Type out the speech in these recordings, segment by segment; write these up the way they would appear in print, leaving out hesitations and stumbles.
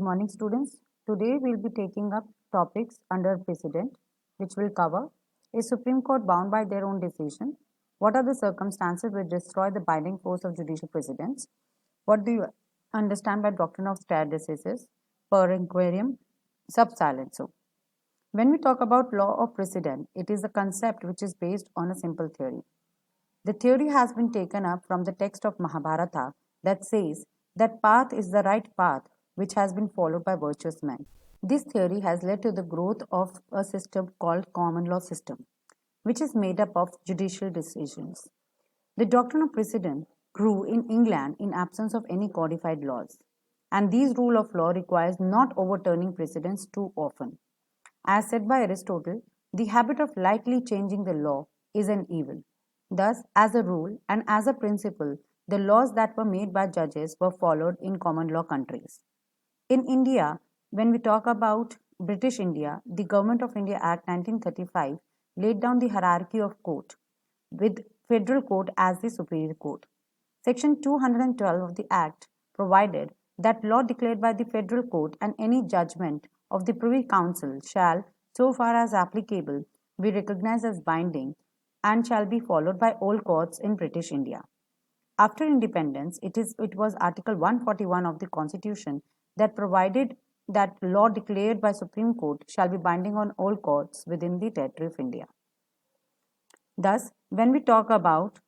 Good morning, students. Today we'll be taking up topics under precedent, which will cover: is Supreme Court bound by their own decision? What are the circumstances which destroy the binding force of judicial precedents? What do you understand by doctrine of stare decisis, per inquirium, sub silensum? When we talk about law of precedent, it is a concept which is based on a simple theory. The theory has been taken up from the text of Mahabharata that says that path is the right path which has been followed by virtuous men. This theory has led to the growth of a system called common law system, which is made up of judicial decisions. The doctrine of precedent grew in England in absence of any codified laws, and these rule of law requires not overturning precedents too often. As said by Aristotle, the habit of lightly changing the law is an evil. Thus, as a rule and as a principle, the laws that were made by judges were followed in common law countries. In India, when we talk about British India, the Government of India Act 1935 laid down the hierarchy of court, with federal court as the superior court. Section 212 of the Act provided that law declared by the federal court and any judgment of the Privy Council shall, so far as applicable, be recognized as binding and shall be followed by all courts in British India. After independence, it was Article 141 of the Constitution that provided that law declared by Supreme Court shall be binding on all courts within the territory of India. Thus, when we talk about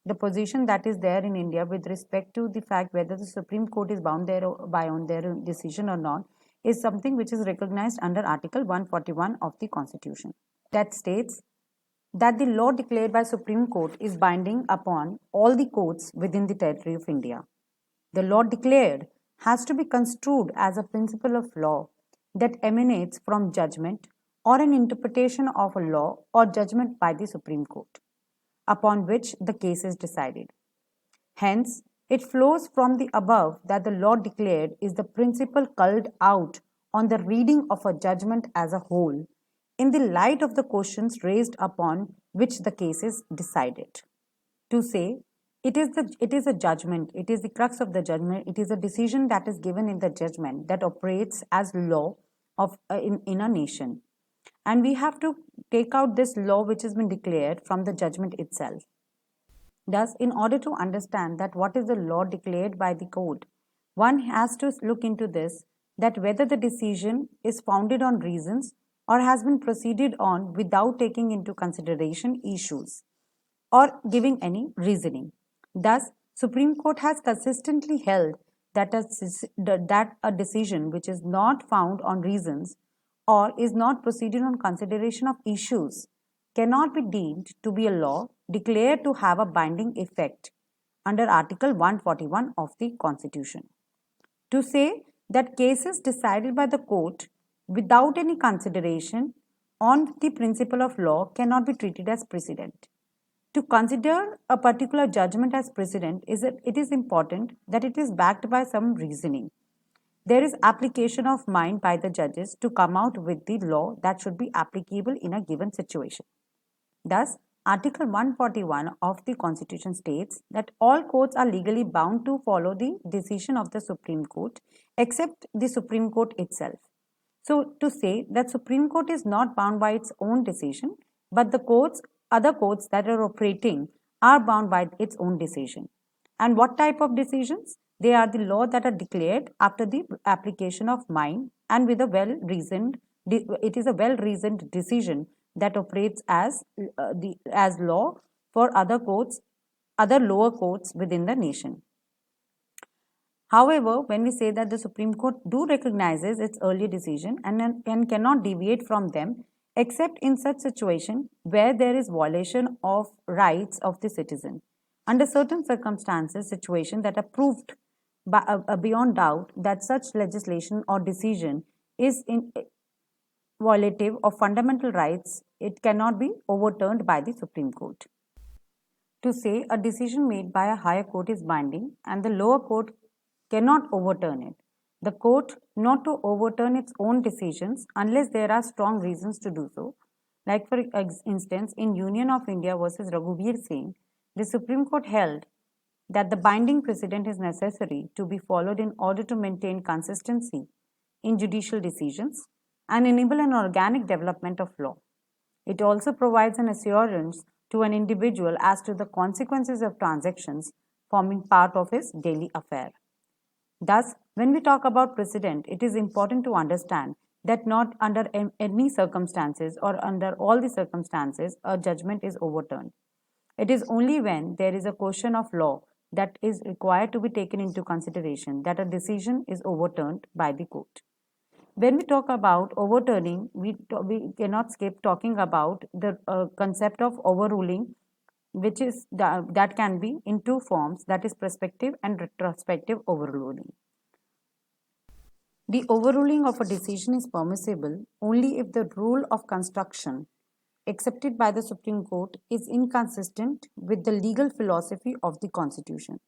the position that is there in India with respect to the fact whether the Supreme Court is bound by on their decision or not, is something which is recognized under Article 141 of the Constitution, that states that the law declared by Supreme Court is binding upon all the courts within the territory of India. The law declared has to be construed as a principle of law that emanates from judgment or an interpretation of a law or judgment by the Supreme Court, upon which the case is decided. Hence, it flows from the above that the law declared is the principle culled out on the reading of a judgment as a whole, in the light of the questions raised upon which the case is decided. To say it is a judgment, it is the crux of the judgment, it is a decision that is given in the judgment that operates as law in a nation. And we have to take out this law which has been declared from the judgment itself. Thus, in order to understand that what is the law declared by the court, one has to look into this, that whether the decision is founded on reasons or has been proceeded on without taking into consideration issues or giving any reasoning. Thus, Supreme Court has consistently held that a decision which is not found on reasons or is not proceeded on consideration of issues cannot be deemed to be a law declared to have a binding effect under Article 141 of the Constitution. To say that cases decided by the court without any consideration on the principle of law cannot be treated as precedent. To consider a particular judgment as precedent, it is important that it is backed by some reasoning. There is application of mind by the judges to come out with the law that should be applicable in a given situation. Thus, Article 141 of the Constitution states that all courts are legally bound to follow the decision of the Supreme Court except the Supreme Court itself. So, to say that Supreme Court is not bound by its own decision, but the other courts that are operating are bound by its own decision. And what type of decisions? They are the law that are declared after the application of mind and with a it is a well-reasoned decision that operates as law for other lower courts within the nation. However, when we say that the Supreme Court recognizes its earlier decision and cannot deviate from them except in such situation where there is violation of rights of the citizen. Under certain circumstances, situations that are proved beyond doubt that such legislation or decision is violative of fundamental rights, it cannot be overturned by the Supreme Court. To say a decision made by a higher court is binding and the lower court cannot overturn it. The court not to overturn its own decisions unless there are strong reasons to do so. Like for instance, in Union of India versus Raghuveer Singh, the Supreme Court held that the binding precedent is necessary to be followed in order to maintain consistency in judicial decisions and enable an organic development of law. It also provides an assurance to an individual as to the consequences of transactions forming part of his daily affair. Thus, when we talk about precedent, it is important to understand that not under any circumstances or under all the circumstances a judgment is overturned. It is only when there is a question of law that is required to be taken into consideration that a decision is overturned by the court. When we talk about overturning, we cannot skip talking about the concept of overruling, which is that can be in two forms, that is prospective and retrospective overruling. The overruling of a decision is permissible only if the rule of construction accepted by the Supreme Court is inconsistent with the legal philosophy of the Constitution.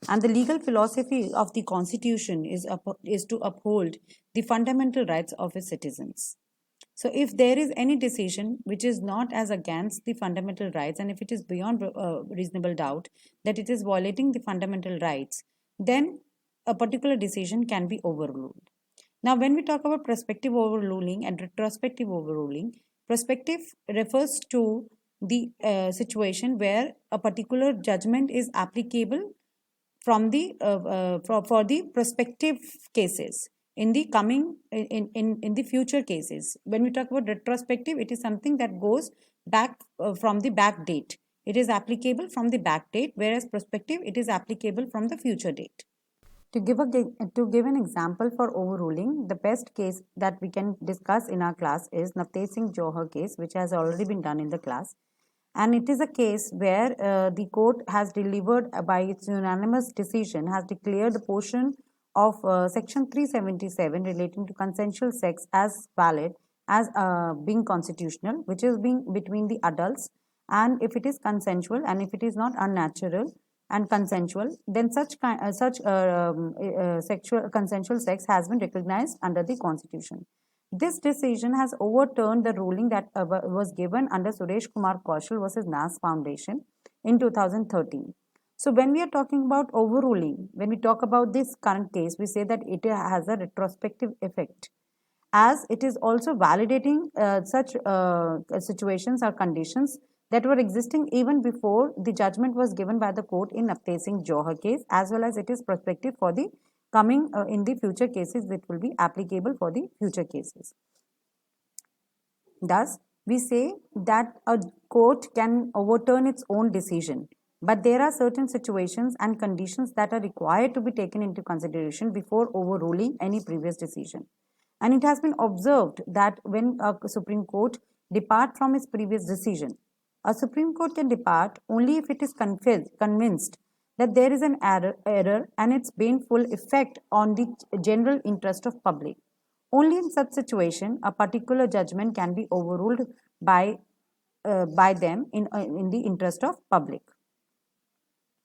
And the legal philosophy of the Constitution is to uphold the fundamental rights of its citizens. So, if there is any decision which is not as against the fundamental rights, and if it is beyond reasonable doubt that it is violating the fundamental rights, then a particular decision can be overruled. Now, when we talk about prospective overruling and retrospective overruling, prospective refers to the situation where a particular judgment is applicable from the for the prospective cases in the coming in the future cases. When we talk about retrospective, it is something that goes back from the back date. It is applicable from the back date, whereas prospective, it is applicable from the future date. To give an example for overruling, the best case that we can discuss in our class is Navtej Singh Johar case, which has already been done in the class. And it is a case where the court has delivered by its unanimous decision, has declared the portion of section 377 relating to consensual sex as valid, as being constitutional, which is being between the adults, and if it is consensual and if it is not unnatural and consensual, then sexual consensual sex has been recognized under the Constitution. This decision has overturned the ruling that was given under Suresh Kumar Kaushal versus NAS Foundation in 2013. So, when we are talking about overruling, when we talk about this current case, we say that it has a retrospective effect, as it is also validating such situations or conditions that were existing even before the judgment was given by the court in Navtej Singh Johar case, as well as it is prospective for the coming in the future cases, which will be applicable for the future cases. Thus, we say that a court can overturn its own decision, but there are certain situations and conditions that are required to be taken into consideration before overruling any previous decision. And it has been observed that when a Supreme Court depart from its previous decision, a Supreme Court can depart only if it is convinced that there is an error and its baneful effect on the general interest of public. Only in such situation, a particular judgment can be overruled by them in the interest of public.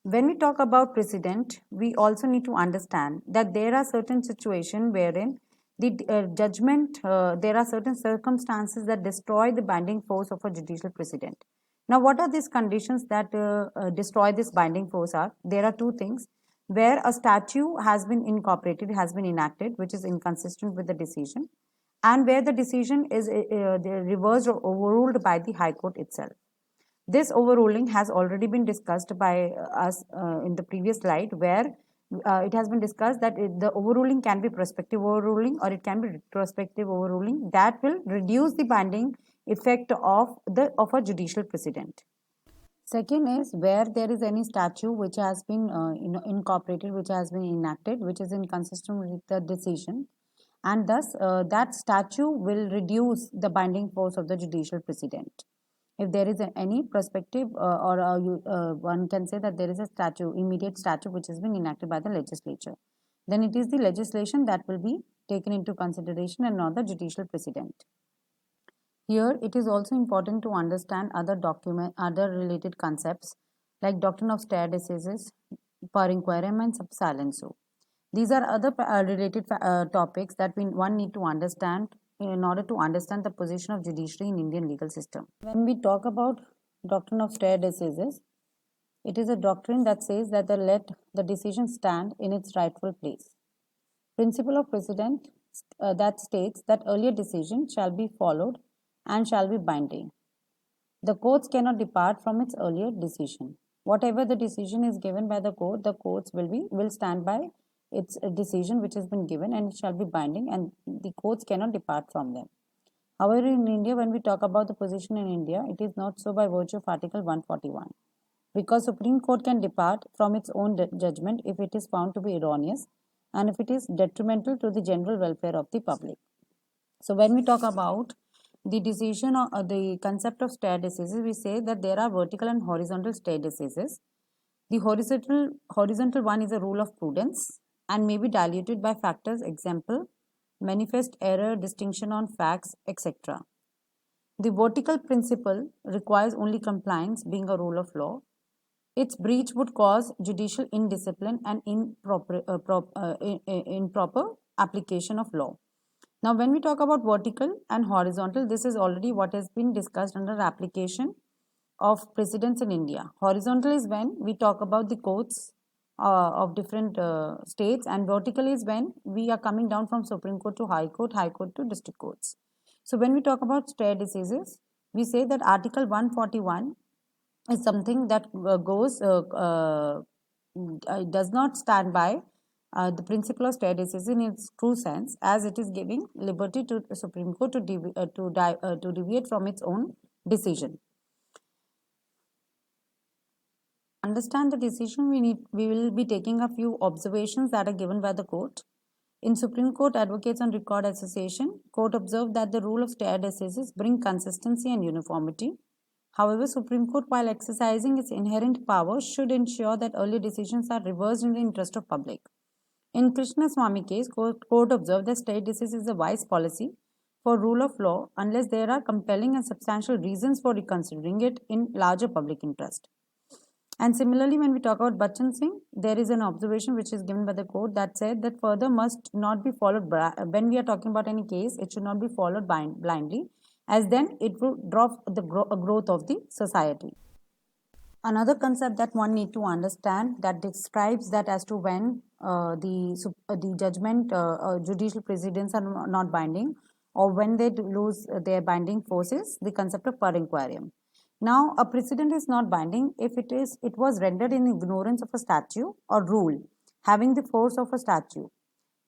When we talk about precedent, we also need to understand that there are certain situations wherein the judgment, there are certain circumstances that destroy the binding force of a judicial precedent. Now, what are these conditions that destroy this binding force are? There are two things: where a statute has been incorporated, has been enacted, which is inconsistent with the decision, and where the decision is reversed or overruled by the High Court itself. This overruling has already been discussed by us in the previous slide, where it has been discussed that the overruling can be prospective overruling or it can be retrospective overruling that will reduce the binding effect of a judicial precedent. Second is where there is any statute which has been incorporated, which has been enacted, which is inconsistent with the decision, and thus that statute will reduce the binding force of the judicial precedent. If there is any prospective one can say that there is a statute, immediate statute which has been enacted by the legislature, then it is the legislation that will be taken into consideration and not the judicial precedent. Here, it is also important to understand other related concepts like doctrine of stare decisis, per inquirem, and sub silencio. These are other related topics that one need to understand in order to understand the position of judiciary in Indian legal system. When we talk about doctrine of stare decisis, it is a doctrine that says that let the decision stand in its rightful place. Principle of precedent that states that earlier decision shall be followed and shall be binding. The courts cannot depart from its earlier decision. Whatever the decision is given by the courts will stand by its decision which has been given, and it shall be binding, and the courts cannot depart from them. However, in India, when we talk about the position in India, it is not so by virtue of Article 141, because Supreme Court can depart from its own judgment if it is found to be erroneous and if it is detrimental to the general welfare of the public. So when we talk about the decision or the concept of stare decisis, we say that there are vertical and horizontal stare decisis. The horizontal one is a rule of prudence and may be diluted by factors, example, manifest error, distinction on facts, etc. The vertical principle requires only compliance, being a rule of law. Its breach would cause judicial indiscipline and improper application of law. Now, when we talk about vertical and horizontal, this is already what has been discussed under application of precedents in India. Horizontal is when we talk about the courts of different states, and vertical is when we are coming down from Supreme Court to High Court to district courts. So, when we talk about stare decisis, we say that Article 141 is something that does not stand by the principle of stare decisis in its true sense, as it is giving liberty to the Supreme Court to deviate from its own decision. Understand the decision, we will be taking a few observations that are given by the court. In Supreme Court Advocates on Record Association, court observed that the rule of stare decisis bring consistency and uniformity. However, Supreme Court, while exercising its inherent power, should ensure that earlier decisions are reversed in the interest of public. In Krishna Swamy case, court observed that stare decisis is a wise policy for rule of law unless there are compelling and substantial reasons for reconsidering it in larger public interest. And similarly, when we talk about Bachchan Singh, there is an observation which is given by the court that said that further must not be followed when we are talking about any case, it should not be followed blindly, as then it will drop the growth of the society. Another concept that one need to understand that describes that as to when the judgment judicial precedents are not binding or when they lose their binding forces, the concept of per inquirium. Now, a precedent is not binding if it was rendered in ignorance of a statute or rule having the force of a statute.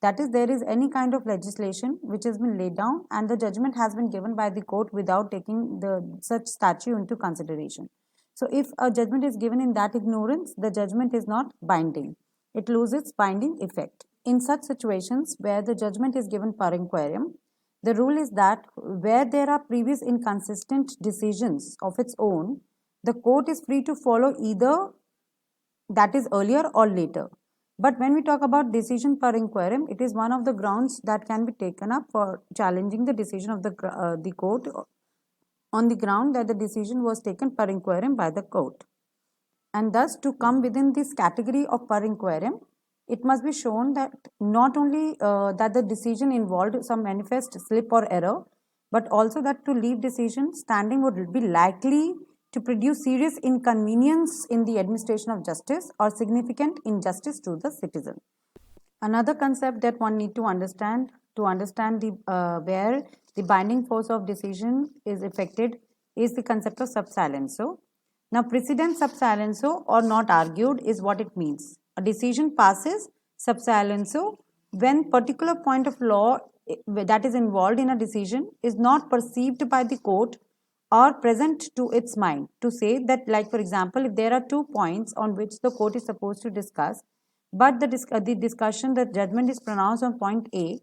That is, there is any kind of legislation which has been laid down and the judgment has been given by the court without taking such statute into consideration. So, if a judgment is given in that ignorance, the judgment is not binding. It loses binding effect. In such situations where the judgment is given per inquirium, the rule is that where there are previous inconsistent decisions of its own, the court is free to follow either that is earlier or later. But when we talk about decision per inquirium, it is one of the grounds that can be taken up for challenging the decision of the court on the ground that the decision was taken per inquirium by the court. And thus, to come within this category of per inquirium, it must be shown that not only that the decision involved some manifest slip or error, but also that to leave decision standing would be likely to produce serious inconvenience in the administration of justice or significant injustice to the citizen. Another concept that one need to understand the where the binding force of decision is affected is the concept of sub silentio. Now, precedent sub silentio or not argued is what it means. A decision passes sub silentio when particular point of law that is involved in a decision is not perceived by the court or present to its mind. To say that, like for example, if there are 2 points on which the court is supposed to discuss, but the judgment is pronounced on point A,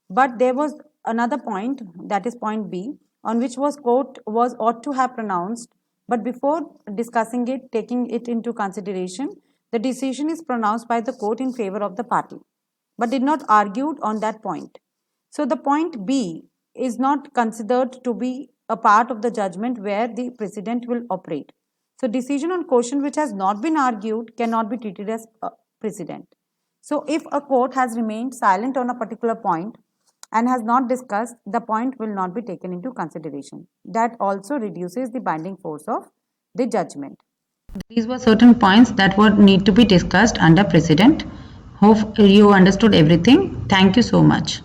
but there was another point, that is point B, on which court ought to have pronounced, but before discussing it, taking it into consideration, the decision is pronounced by the court in favor of the party, but did not argued on that point. So the point B is not considered to be a part of the judgment where the precedent will operate. So decision on question which has not been argued cannot be treated as a precedent. So if a court has remained silent on a particular point and has not discussed, the point will not be taken into consideration. That also reduces the binding force of the judgment. These were certain points that would need to be discussed under precedent. Hope you understood everything. Thank you so much.